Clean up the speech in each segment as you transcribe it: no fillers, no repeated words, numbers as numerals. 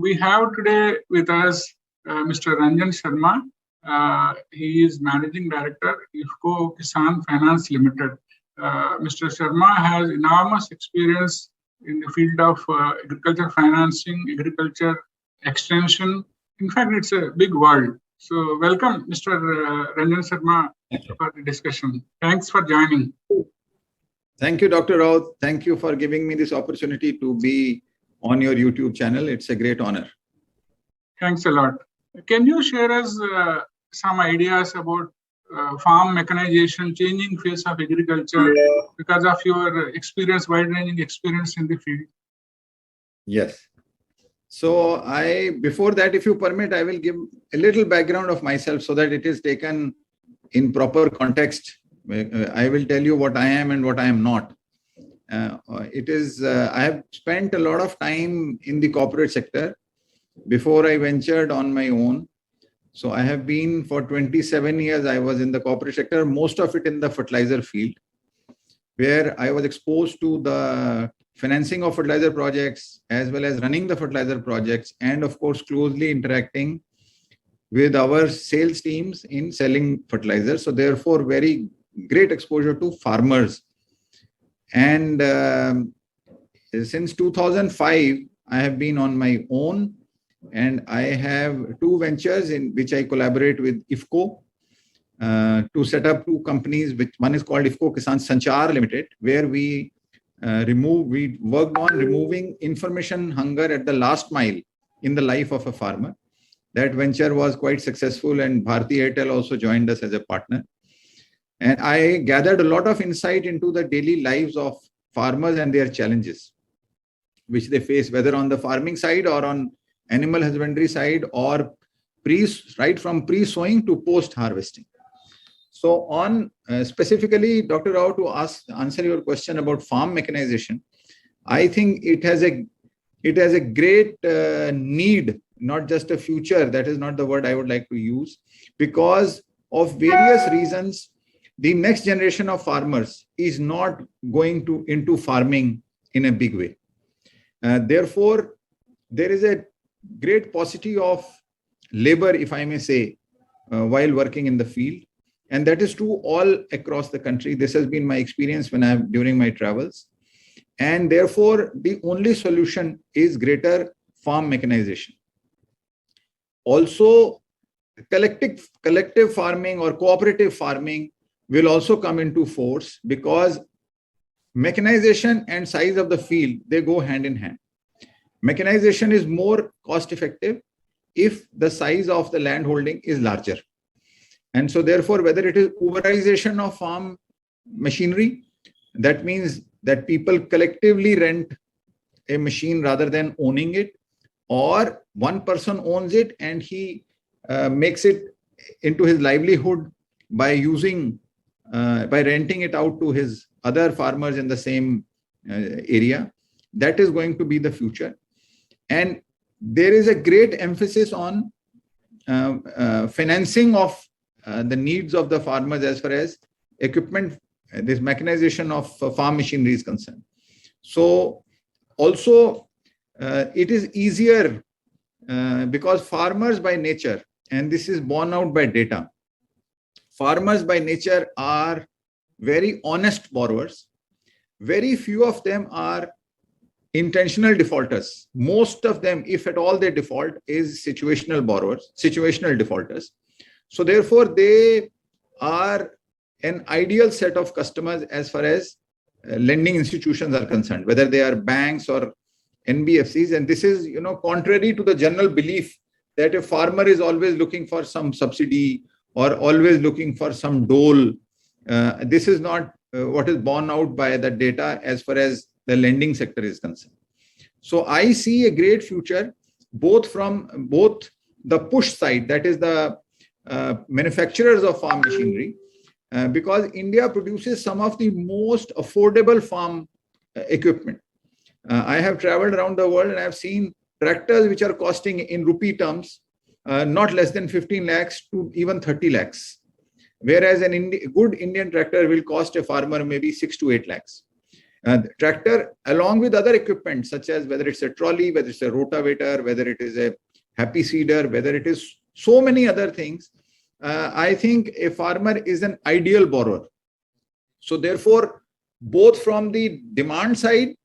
We have today with us Mr. Ranjan Sharma. He is Managing Director, IFFCO Kisan Finance Limited. Mr. Sharma has enormous experience in the field of agriculture financing, agriculture extension. In fact, it's a big world. So welcome, Mr. Ranjan Sharma, for the discussion. Thanks for joining. Thank you, Dr. Raut. Thank you for giving me this opportunity to be on your YouTube channel. It's a great honor. Thanks a lot. Can you share us some ideas about farm mechanization, changing face of agriculture because of your experience, wide-ranging experience in the field? Yes. So before that, if you permit, I will give a little background of myself so that it is taken in proper context. I will tell you what I am and what I am not. I have spent a lot of time in the corporate sector before I ventured on my own. So I have been for 27 years, I was in the corporate sector, most of it in the fertilizer field, where I was exposed to the financing of fertilizer projects, as well as running the fertilizer projects, and of course, closely interacting with our sales teams in selling fertilizers. So therefore, very great exposure to farmers. And since 2005, I have been on my own, and I have two ventures in which I collaborate with IFFCO to set up two companies. Which one is called IFFCO Kisan Sanchar Limited, where we worked on removing information hunger at the last mile in the life of a farmer. That venture was quite successful, and Bharti Airtel also joined us as a partner. And I gathered a lot of insight into the daily lives of farmers and their challenges, which they face, whether on the farming side or on animal husbandry side, or right from pre-sowing to post-harvesting. So on specifically, Dr. Rao, to answer your question about farm mechanization, I think it has a great need, not just a future. That is not the word I would like to use, because of various reasons. The next generation of farmers is not going into farming in a big way. Therefore, there is a great paucity of labor, if I may say, while working in the field. And that is true all across the country. This has been my experience during my travels. And therefore, the only solution is greater farm mechanization. Also, collective farming or cooperative farming will also come into force, because mechanization and size of the field, they go hand in hand. Mechanization is more cost effective if the size of the land holding is larger. And so therefore, whether it is Uberization of farm machinery, that means that people collectively rent a machine rather than owning it, or one person owns it and he makes it into his livelihood by renting it out to his other farmers in the same area. That is going to be the future. And there is a great emphasis on financing of the needs of the farmers as far as equipment, this mechanization of farm machinery is concerned. So also it is easier because farmers by nature, and this is borne out by data, farmers by nature are very honest borrowers. Very few of them are intentional defaulters. Most of them, if at all they default, is situational defaulters. So therefore, they are an ideal set of customers as far as lending institutions are concerned, whether they are banks or NBFCs. And this is, contrary to the general belief that a farmer is always looking for some subsidy or always looking for some dole. This is not what is borne out by the data as far as the lending sector is concerned. So I see a great future both the push side, that is the manufacturers of farm machinery, because India produces some of the most affordable farm equipment. I have traveled around the world and I have seen tractors which are costing in rupee terms not less than 15 lakhs to even 30 lakhs. Whereas a good Indian tractor will cost a farmer maybe 6 to 8 lakhs. tractor along with other equipment, such as whether it's a trolley, whether it's a rotavator, whether it is a happy seeder, whether it is so many other things. I think a farmer is an ideal borrower. So therefore, both from the demand side,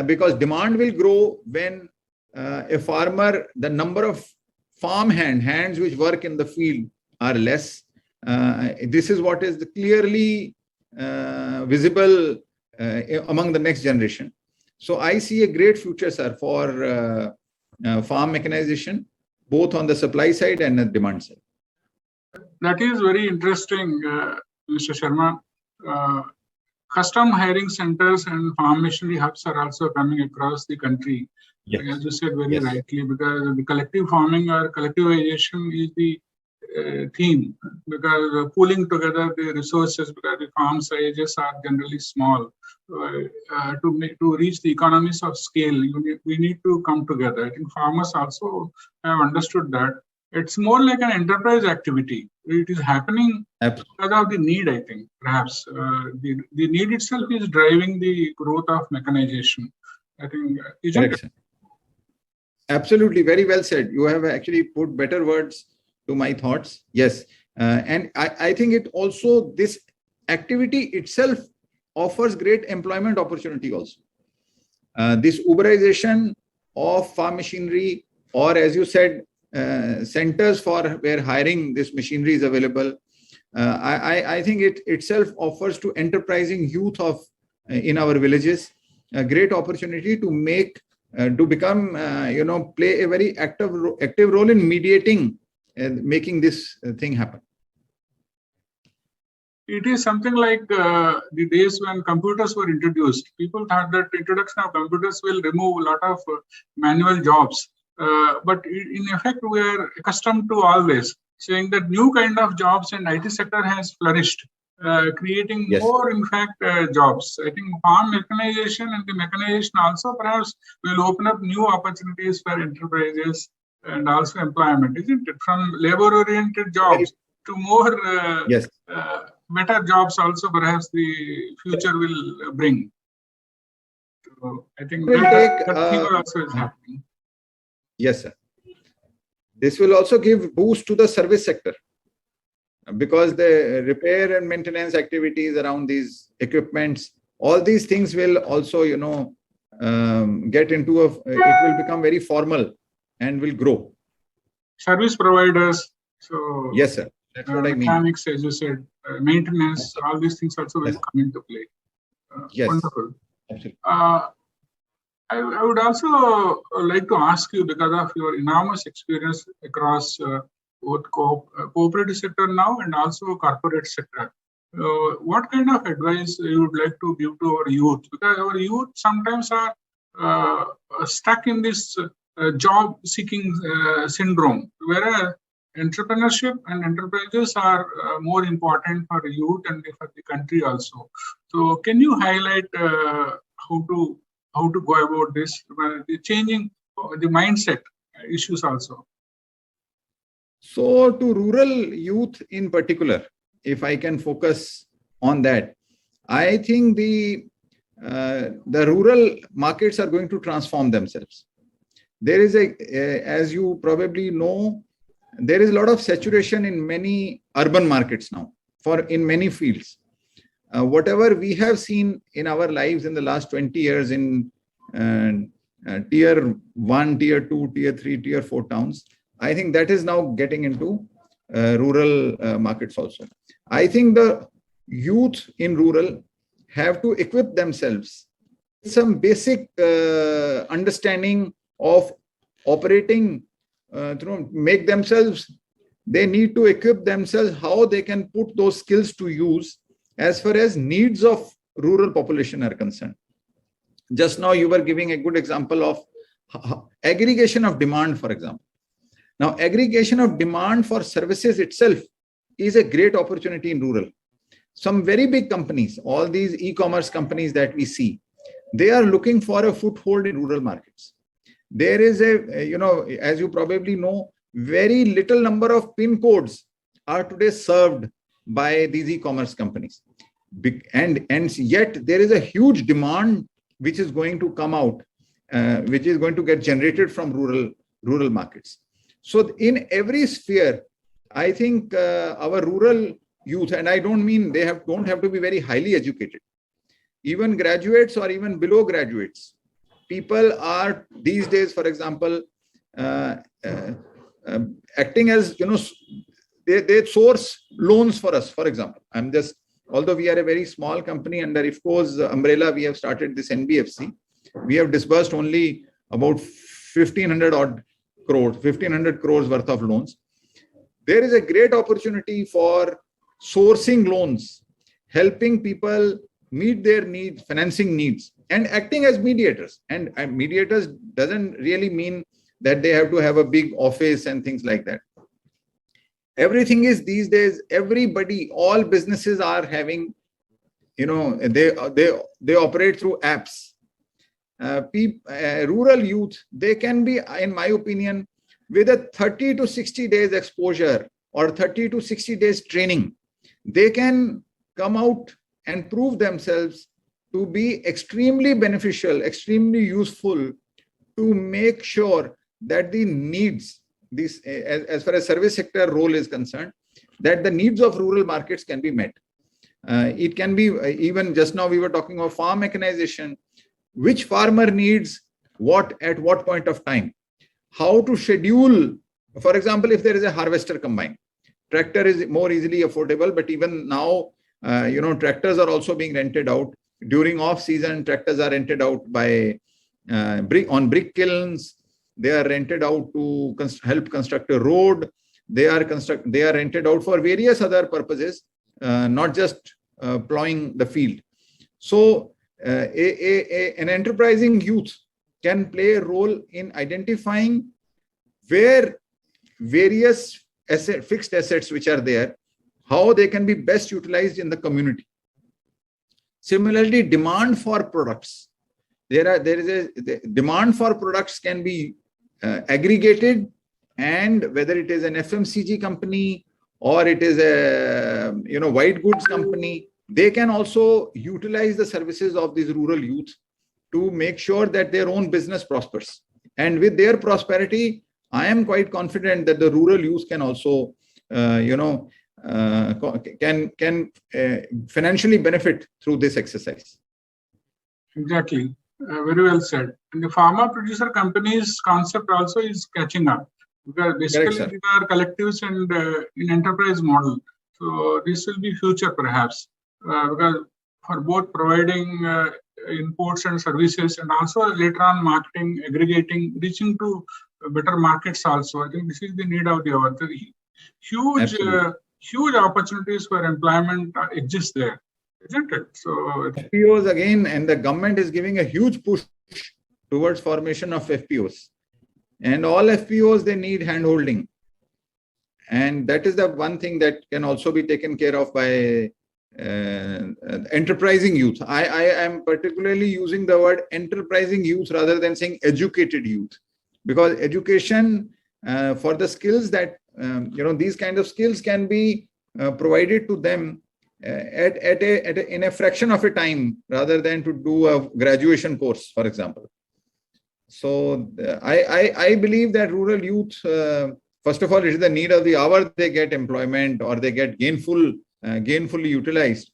because demand will grow when a farmer, the number of farm hands which work in the field are less. This is what is clearly visible among the next generation. So I see a great future, sir, for farm mechanization, both on the supply side and the demand side. That is very interesting, Mr. Sharma. Custom hiring centers and farm machinery hubs are also coming across the country, as you said very rightly, because the collective farming or collectivization is the theme, because pooling together the resources, because the farm sizes are generally small. To reach the economies of scale, we need to come together. I think farmers also have understood that. It's more like an enterprise activity. It is happening because of the need, I think, perhaps. The need itself is driving the growth of mechanization. I think, isn't it? Absolutely, very well said. You have actually put better words to my thoughts. Yes. And I think it also, this activity itself offers great employment opportunity also. This Uberization of farm machinery, or as you said, centers for where hiring this machinery is available. I think it itself offers to enterprising youth of in our villages a great opportunity to make to become play a very active role in mediating and making this thing happen. It is something like the days when computers were introduced. People thought that introduction of computers will remove a lot of manual jobs. But in effect, we are accustomed to always saying that new kind of jobs in IT sector has flourished, creating more, in fact, jobs. I think farm mechanization and the mechanization also perhaps will open up new opportunities for enterprises and also employment, isn't it? From labor-oriented jobs to more better jobs also perhaps the future will bring. So I think that thing also is happening. Yes, sir. This will also give boost to the service sector, because the repair and maintenance activities around these equipments, all these things will also, get into it will become very formal and will grow. Service providers. So yes, sir. That's what I mean. Mechanics, as you said, maintenance, all these things also will come into play. Wonderful. Absolutely. I would also like to ask you, because of your enormous experience across both cooperative sector now and also corporate sector, what kind of advice you would like to give to our youth? Because our youth sometimes are stuck in this job-seeking syndrome, whereas entrepreneurship and enterprises are more important for youth and for the country also. So, can you highlight how to go about this, the changing the mindset issues also? So to rural youth in particular, if I can focus on that, I think the rural markets are going to transform themselves. There is as you probably know, there is a lot of saturation in many urban markets now, in many fields. Whatever we have seen in our lives in the last 20 years in tier 1, tier 2, tier 3, tier 4 towns, I think that is now getting into rural markets also. I think the youth in rural have to equip themselves with some basic understanding of operating, make themselves, they need to equip themselves how they can put those skills to use as far as needs of rural population are concerned. Just now you were giving a good example of aggregation of demand, for example. Now, aggregation of demand for services itself is a great opportunity in rural. Some very big companies, all these e-commerce companies that we see, they are looking for a foothold in rural markets. There is as you probably know, very little number of PIN codes are today served by these e-commerce companies. and yet there is a huge demand which is going to come out, which is going to get generated from rural markets. So in every sphere, I think our rural youth, and I don't mean they don't have to be very highly educated, even graduates or even below graduates, people are these days, for example, acting as, they source loans for us. For example, although we are a very small company under IFFCO's umbrella, we have started this NBFC. We have disbursed only about 1,500 crores worth of loans. There is a great opportunity for sourcing loans, helping people meet their needs, financing needs, and acting as mediators. And mediators doesn't really mean that they have to have a big office and things like that. Everything is these days, everybody, all businesses are having, they operate through apps. Rural youth, they can be, in my opinion, with a 30 to 60 days exposure or 30 to 60 days training, they can come out and prove themselves to be extremely beneficial, extremely useful to make sure that the needs, as far as service sector role is concerned, that the needs of rural markets can be met. It can be, even just now we were talking of farm mechanization, which farmer needs what at what point of time, how to schedule. For example, if there is a harvester combine, tractor is more easily affordable, but even now, tractors are also being rented out. During off season, tractors are rented out by brick kilns. They are rented out to help construct a road. They are rented out for various other purposes, not just plowing the field. So an enterprising youth can play a role in identifying where various fixed assets which are there, how they can be best utilized in the community. Similarly, demand for products. There is a demand for products can be aggregated, and whether it is an FMCG company or it is a white goods company, they can also utilize the services of these rural youth to make sure that their own business prospers. And with their prosperity, I am quite confident that the rural youth can also, can financially benefit through this exercise. Exactly. Very well said. And the pharma producer companies concept also is catching up, because basically these are collectives and in enterprise model. So this will be future perhaps, because for both providing inputs and services, and also later on marketing, aggregating, reaching to better markets also. I think this is the need of the hour. Huge opportunities for employment exist there, isn't it? So FPOs again, and the government is giving a huge push towards formation of FPOs. And all FPOs, they need hand-holding. And that is the one thing that can also be taken care of by enterprising youth. I am particularly using the word enterprising youth rather than saying educated youth, because education for the skills that, these kind of skills can be provided to them in a fraction of a time rather than to do a graduation course, for example. So I believe that rural youth, first of all, it is the need of the hour. They get employment or they get gainfully utilized,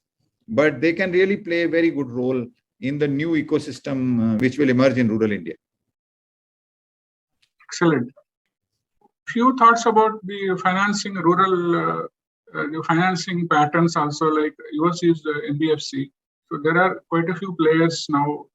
but they can really play a very good role in the new ecosystem which will emerge in rural India. Excellent. Few thoughts about the financing rural, the financing patterns also, like yours is the NBFC. So there are quite a few players now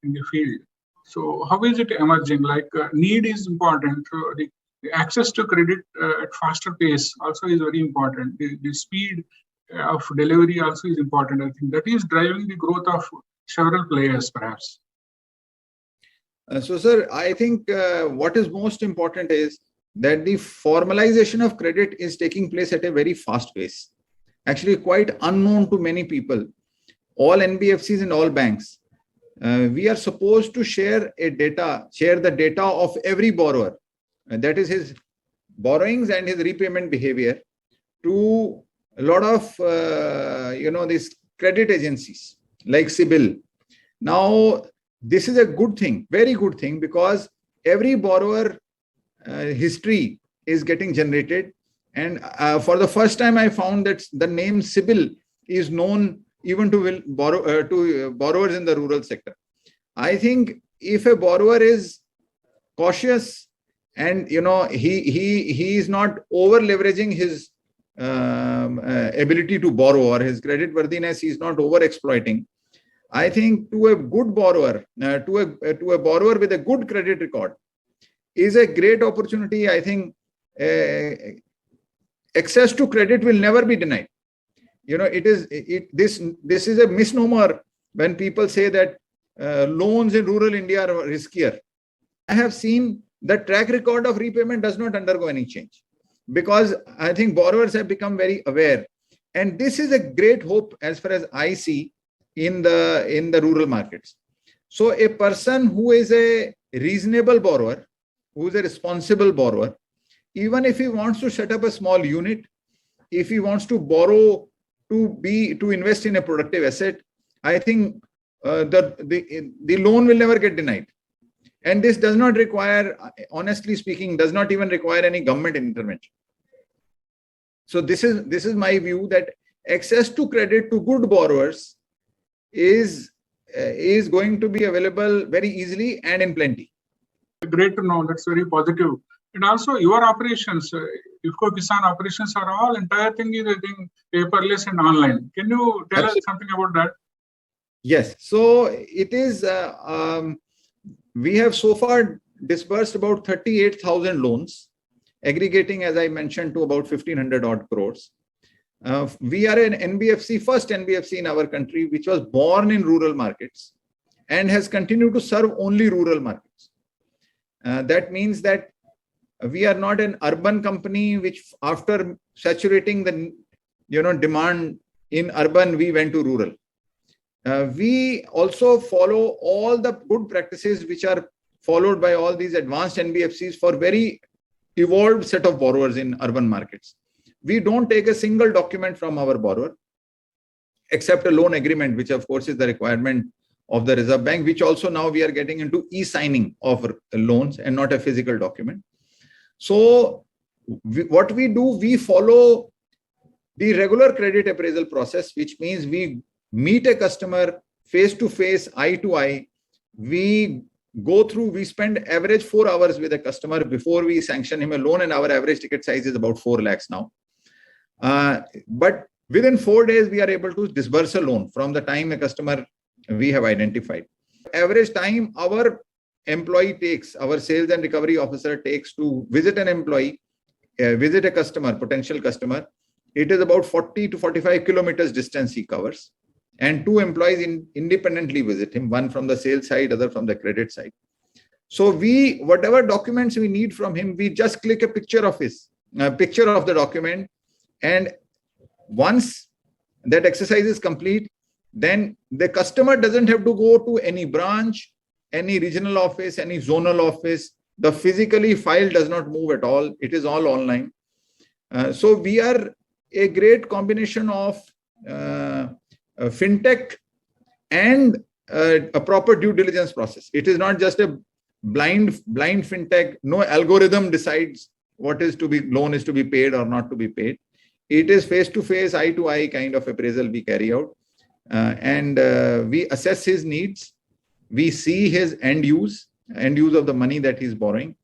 in the field. So how is it emerging? Like need is important. So the access to credit at faster pace also is very important. The speed of delivery also is important. I think that is driving the growth of several players, perhaps. So, sir, I think what is most important is that the formalization of credit is taking place at a very fast pace. Actually, quite unknown to many people. All NBFCs and all banks, we are supposed to share the data of every borrower. That is his borrowings and his repayment behavior to a lot of, these credit agencies like CIBIL. Now, this is a good thing, very good thing, because every borrower history is getting generated. And for the first time, I found that the name CIBIL is known even to borrowers in the rural sector. I think if a borrower is cautious and he is not over leveraging his ability to borrow, or his credit worthiness, he is not over exploiting. I think to a good borrower, to a borrower with a good credit record, is a great opportunity. I think access to credit will never be denied. This is a misnomer when people say that loans in rural India are riskier. I have seen the track record of repayment does not undergo any change, because I think borrowers have become very aware, and this is a great hope as far as I see in the rural markets. So a person who is a reasonable borrower, who is a responsible borrower, even if he wants to set up a small unit, if he wants to borrow to invest in a productive asset, I think the loan will never get denied. And this does not require, honestly speaking, does not even require any government intervention. So this is my view, that access to credit to good borrowers is going to be available very easily and in plenty. Great to know. That's very positive. And also your operations, IFFCO Kisan operations are all, entire thing is, I think, paperless and online. Can you tell us something about that? Yes. So it is, we have so far disbursed about 38,000 loans, aggregating, as I mentioned, to about 1,500 odd crores. We are an NBFC, first NBFC in our country, which was born in rural markets and has continued to serve only rural markets. That means that we are not an urban company, which after saturating the demand in urban, we went to rural. We also follow all the good practices which are followed by all these advanced NBFCs for very evolved set of borrowers in urban markets. We don't take a single document from our borrower, except a loan agreement, which of course is the requirement of the Reserve Bank, which also now we are getting into e-signing of loans and not a physical document. So what we do, we follow the regular credit appraisal process, which means we meet a customer face to face, eye to eye. We spend average 4 hours with a customer before we sanction him a loan, and our average ticket size is about 4 lakhs now. But within 4 days, we are able to disburse a loan from the time a customer we have identified. Average time our employee takes, our sales and recovery officer takes to visit an employee, visit a customer, potential customer, it is about 40 to 45 kilometers distance he covers. And 2 employees independently visit him, one from the sales side, other from the credit side. So whatever documents we need from him, we just click a picture of the document. And once that exercise is complete, then the customer doesn't have to go to any branch, any regional office, any zonal office. The physically file does not move at all. It is all online. So we are a great combination of fintech and a proper due diligence process. It is not just a blind fintech. No algorithm decides what loan is to be paid or not to be paid. It is face to face, eye to eye kind of appraisal we carry out, and we assess his needs. We see his end use of the money that he's borrowing,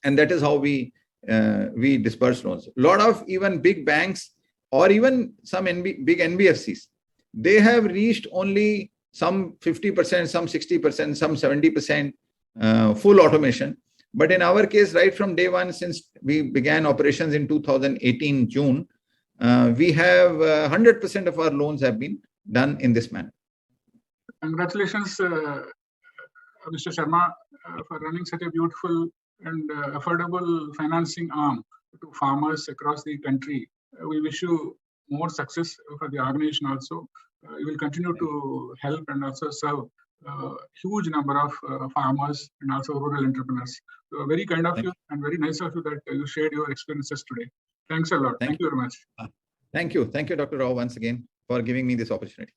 and that is how we disperse loans. A lot of even big banks or even some big NBFCs, they have reached only some 50%, some 60%, some 70% full automation. But in our case, right from day one, since we began operations in 2018 June, we have 100% of our loans have been done in this manner. Congratulations, Mr. Sharma, for running such a beautiful and affordable financing arm to farmers across the country. We wish you more success for the organization also. You will continue to help and also serve a huge number of farmers and also rural entrepreneurs. So very kind of you and very nice of you that you shared your experiences today. Thanks a lot. Thank you very much. Thank you. Thank you, Dr. Rao, once again. for giving me this opportunity.